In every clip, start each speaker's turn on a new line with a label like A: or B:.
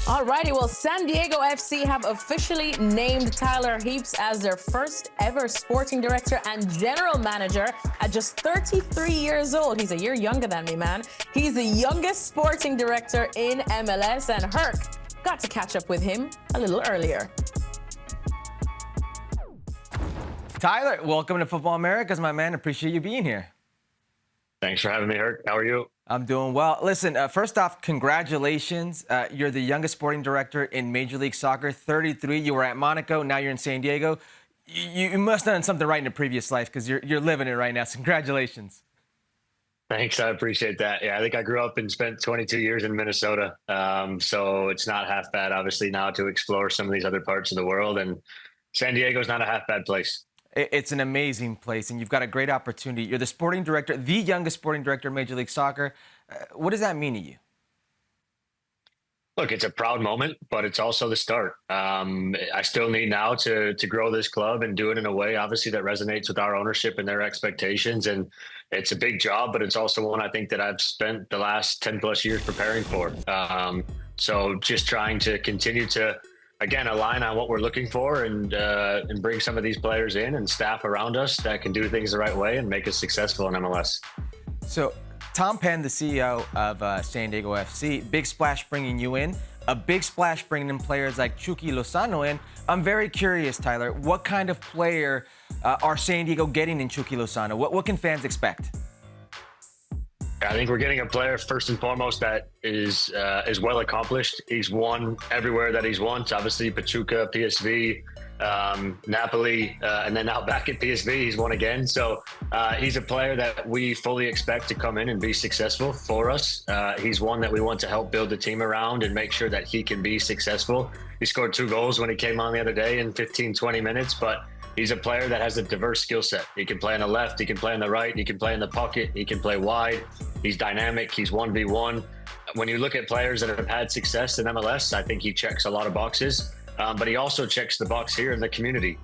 A: Alrighty, well, San Diego FC have officially named Tyler Heaps as their first ever sporting director and general manager at just 33 years old. He's a year younger than me, man. He's the youngest sporting director in MLS, and Herc got to catch up with him a little earlier.
B: Tyler, welcome to Football Americas, my man. Appreciate you being here.
C: Thanks for having me, Herc. How are you?
B: I'm doing well. Listen, first off, congratulations. You're the youngest sporting director in Major League Soccer, 33. You were at Monaco. Now you're in San Diego. You must have done something right in a previous life because you're living it right now. So congratulations.
C: Thanks. I appreciate that. Yeah, I think I grew up and spent 22 years in Minnesota. So it's not half bad, obviously, now to explore some of these other parts of the world. And San Diego's not a half bad place.
B: It's an amazing place, and you've got a great opportunity. You're the sporting director, the youngest sporting director in Major League Soccer. What does that mean to you?
C: Look, it's a proud moment, but it's also the start. I still need now to grow this club and do it in a way, obviously, that resonates with our ownership and their expectations. And it's a big job, but it's also one I think that I've spent the last 10 plus years preparing for. So just trying to continue to, again, align on what we're looking for and bring some of these players in and staff around us that can do things the right way and make us successful in MLS.
B: So Tom Penn, the CEO of San Diego FC, big splash bringing you in, a big splash bringing in players like Chucky, Lozano in. I'm very curious, Tyler, what kind of player are San Diego getting in Chucky Lozano? What can fans expect?
C: I think we're getting a player, first and foremost, that is well accomplished. He's won everywhere that he's won. Obviously, Pachuca, PSV, Napoli, and then now back at PSV, he's won again. So he's a player that we fully expect to come in and be successful for us. He's one that we want to help build the team around and make sure that he can be successful. He scored 2 goals when he came on the other day in 15, 20 minutes, but he's a player that has a diverse skill set. He can play on the left, he can play on the right, he can play in the pocket, he can play wide. He's dynamic, he's 1v1. When you look at players that have had success in MLS, I think he checks a lot of boxes. But he also checks the box here in the community.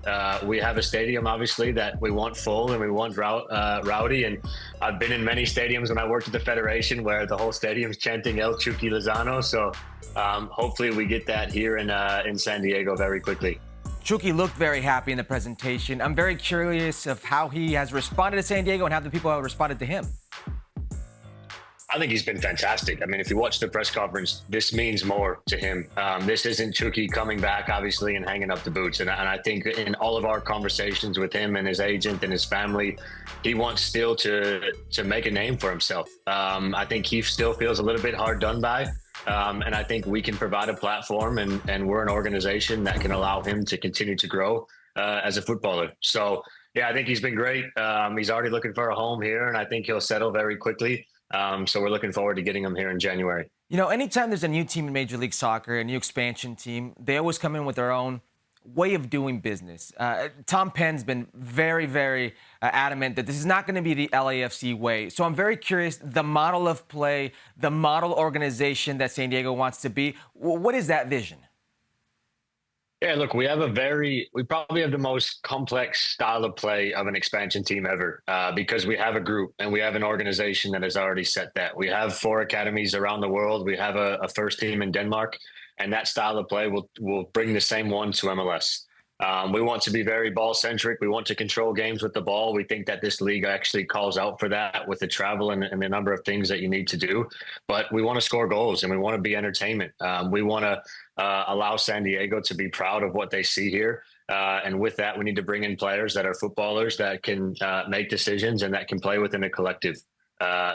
C: We have a stadium, obviously, that we want full and we want rowdy. And I've been in many stadiums when I worked at the Federation where the whole stadium's chanting El Chucky Lozano. So hopefully we get that here in San Diego very quickly.
B: Chucky looked very happy in the presentation. I'm very curious of how he has responded to San Diego and how the people have responded to him.
C: I think he's been fantastic. I mean, if you watch the press conference, this means more to him. This isn't Chucky coming back, obviously, and hanging up the boots. And I think in all of our conversations with him and his agent and his family, he wants still to make a name for himself. I think he still feels a little bit hard done by. And I think we can provide a platform and we're an organization that can allow him to continue to grow as a footballer. So, yeah, I think he's been great. He's already looking for a home here, and I think he'll settle very quickly. So we're looking forward to getting him here in January.
B: You know, anytime there's a new team in Major League Soccer, a new expansion team, they always come in with their own way of doing business. Tom Penn's been very, very adamant that this is not going to be the LAFC way. So I'm very curious, the model of play, the model organization that San Diego wants to be, what is that vision?
C: Yeah, look, we probably have the most complex style of play of an expansion team ever because we have a group and we have an organization that has already set that. We have 4 academies around the world. We have a first team in Denmark, and that style of play will bring the same one to MLS. We want to be very ball-centric. We want to control games with the ball. We think that this league actually calls out for that with the travel and the number of things that you need to do. But we want to score goals and we want to be entertainment. We want to allow San Diego to be proud of what they see here. And with that, we need to bring in players that are footballers that can make decisions and that can play within a collective.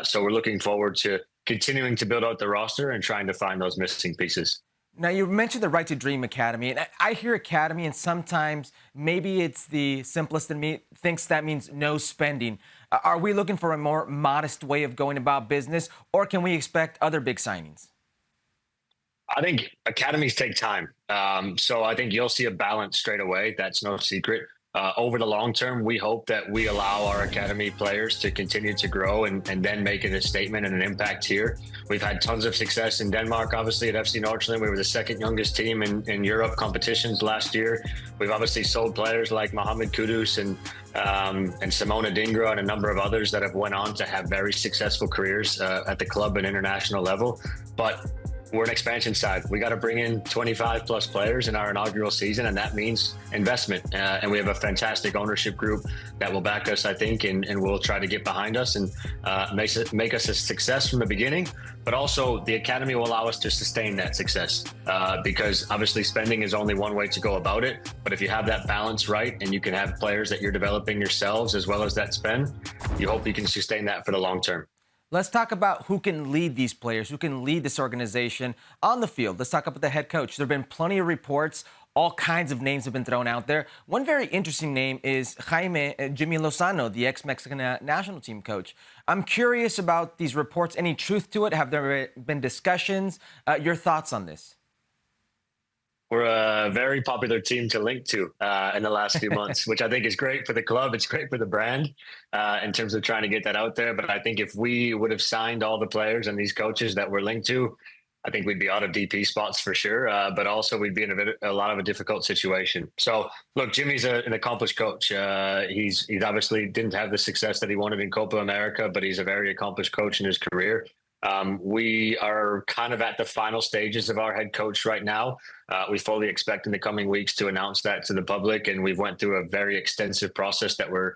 C: So we're looking forward to continuing to build out the roster and trying to find those missing pieces.
B: Now, you mentioned the Right to Dream Academy, and I hear academy, and sometimes maybe it's the simplest in me thinks that means no spending. Are we looking for a more modest way of going about business, or can we expect other big signings?
C: I think academies take time. So I think you'll see a balance straight away. That's no secret. Over the long term, we hope that we allow our academy players to continue to grow and then make it a statement and an impact here. We've had tons of success in Denmark, obviously, at FC Nordsjælland. We were the second youngest team in Europe competitions last year. We've obviously sold players like Mohamed Kudus and Simona Dingra and a number of others that have went on to have very successful careers at the club and international level. But we're an expansion side. We got to bring in 25 plus players in our inaugural season, and that means investment. And we have a fantastic ownership group that will back us, I think, and will try to get behind us and make us a success from the beginning. But also, the academy will allow us to sustain that success because obviously spending is only one way to go about it. But if you have that balance right and you can have players that you're developing yourselves as well as that spend, you hope you can sustain that for the long term.
B: Let's talk about who can lead these players, who can lead this organization on the field. Let's talk about the head coach. There have been plenty of reports. All kinds of names have been thrown out there. One very interesting name is Jimmy Lozano, the ex-Mexican national team coach. I'm curious about these reports. Any truth to it? Have there been discussions? Your thoughts on this?
C: We're a very popular team to link to in the last few months, which I think is great for the club. It's great for the brand in terms of trying to get that out there. But I think if we would have signed all the players and these coaches that we're linked to, I think we'd be out of DP spots for sure. But also we'd be in a lot of a difficult situation. So look, Jimmy's an accomplished coach. He's obviously didn't have the success that he wanted in Copa America, but he's a very accomplished coach in his career. We are kind of at the final stages of our head coach right now. We fully expect in the coming weeks to announce that to the public, and we've went through a very extensive process that we're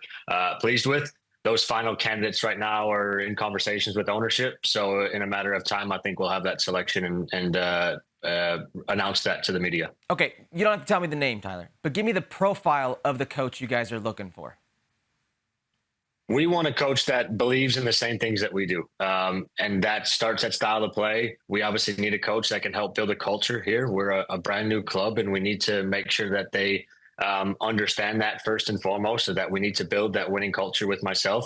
C: pleased with. Those final candidates right now are in conversations with ownership. So in a matter of time, I think we'll have that selection and announce that to the media.
B: Okay, you don't have to tell me the name, Tyler, but give me the profile of the coach you guys are looking for.
C: We want a coach that believes in the same things that we do. And that starts at style of play. We obviously need a coach that can help build a culture here. We're a brand new club, and we need to make sure that they understand that first and foremost, so that we need to build that winning culture with myself.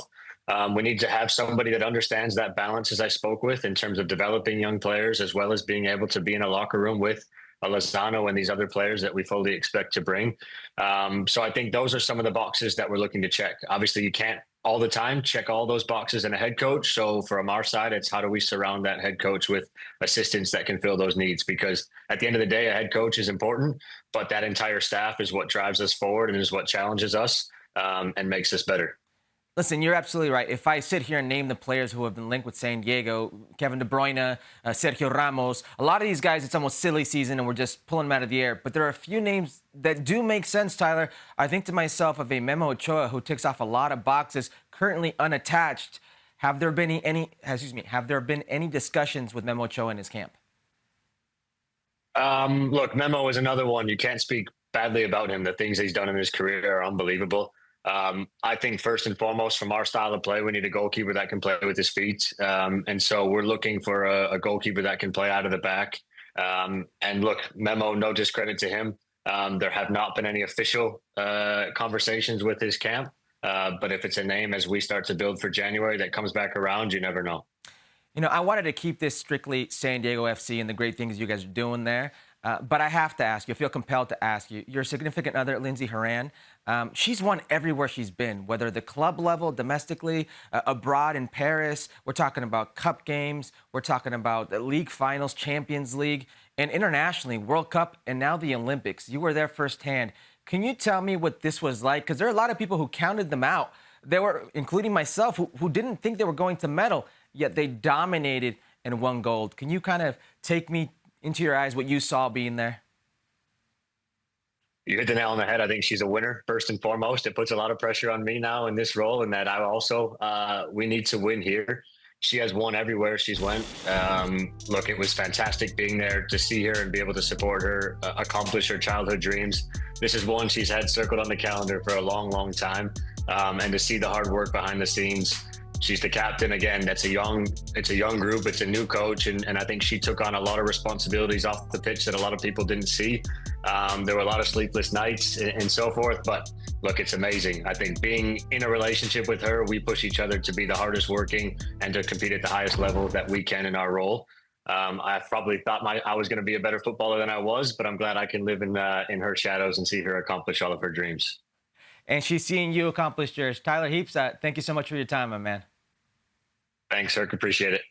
C: We need to have somebody that understands that balance, as I spoke with, in terms of developing young players, as well as being able to be in a locker room with Lozano and these other players that we fully expect to bring. So I think those are some of the boxes that we're looking to check. Obviously, you can't all the time check all those boxes in a head coach. So from our side, it's how do we surround that head coach with assistants that can fill those needs? Because at the end of the day, a head coach is important, but that entire staff is what drives us forward and is what challenges us and makes us better.
B: Listen, you're absolutely right. If I sit here and name the players who have been linked with San Diego, Kevin De Bruyne, Sergio Ramos, a lot of these guys, it's almost silly season and we're just pulling them out of the air. But there are a few names that do make sense, Tyler. I think to myself of a Memo Ochoa who ticks off a lot of boxes, currently unattached. Have there been any discussions with Memo Ochoa in his camp?
C: Look, Memo is another one. You can't speak badly about him. The things he's done in his career are unbelievable. I think first and foremost, from our style of play, we need a goalkeeper that can play with his feet. And so we're looking for a goalkeeper that can play out of the back. And look, Memo, no discredit to him. There have not been any official conversations with his camp. But if it's a name as we start to build for January that comes back around, you never know.
B: You know, I wanted to keep this strictly San Diego FC and the great things you guys are doing there. But I have to ask you, I feel compelled to ask you, your significant other, Lindsey Horan, she's won everywhere she's been, whether the club level, domestically, abroad in Paris. We're talking about cup games. We're talking about the league finals, Champions League, and internationally, World Cup, and now the Olympics. You were there firsthand. Can you tell me what this was like? Because there are a lot of people who counted them out. There were, including myself, who didn't think they were going to medal, yet they dominated and won gold. Can you kind of take me into your eyes what you saw being there?
C: You hit the nail on the head. I think she's a winner, first and foremost. It puts a lot of pressure on me now in this role, and that I also, we need to win here. She has won everywhere she's went. Look, it was fantastic being there to see her and be able to support her, accomplish her childhood dreams. This is one she's had circled on the calendar for a long, long time. And to see the hard work behind the scenes. She's the captain again. It's a young group. It's a new coach, and I think she took on a lot of responsibilities off the pitch that a lot of people didn't see. There were a lot of sleepless nights and so forth. But look, it's amazing. I think being in a relationship with her, we push each other to be the hardest working and to compete at the highest level that we can in our role. I probably thought I was going to be a better footballer than I was, but I'm glad I can live in her shadows and see her accomplish all of her dreams.
B: And she's seeing you accomplish yours. Tyler Heaps, thank you so much for your time, my man.
C: Thanks, Herc. Appreciate it.